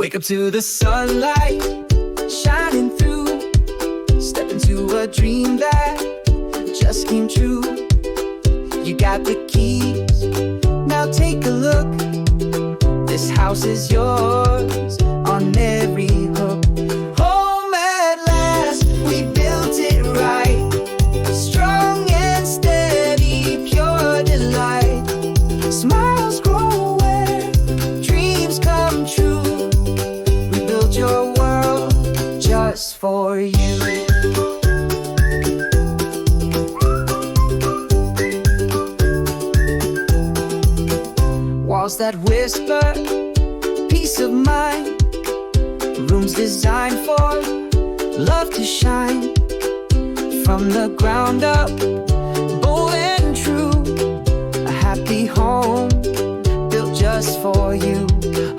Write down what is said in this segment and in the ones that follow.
Wake up to the sunlight shining through. Step into a dream that just came true. You got the keys, now take a look. This house is yours on every hook. Home at last, we built it right. Strong and steady, pure delight. Smiles grow where dreams come true. We built your world just for you. Walls that whisper peace of mind. Rooms designed for love to shine. From the ground up, bold and true. A happy home built just for you.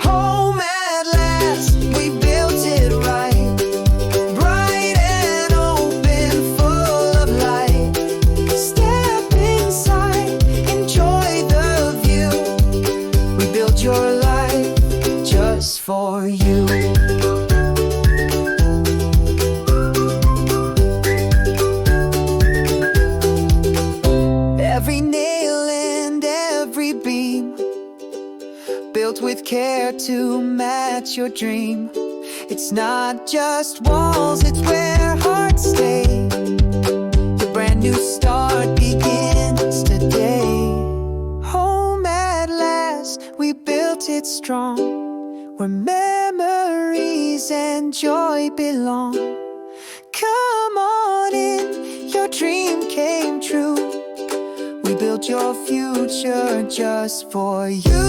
Home at last, we built it right. Bright and open, full of light. Step inside, enjoy the view. We built your life just for you. Every nail and every beam built with care to match your dream. It's not just walls, it's where hearts stay. Your brand new start begins today. Home at last, we built it strong, where memories and joy belong. Come on in, your dream came true. We built your future just for you.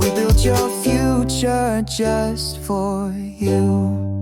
We built your future just for you.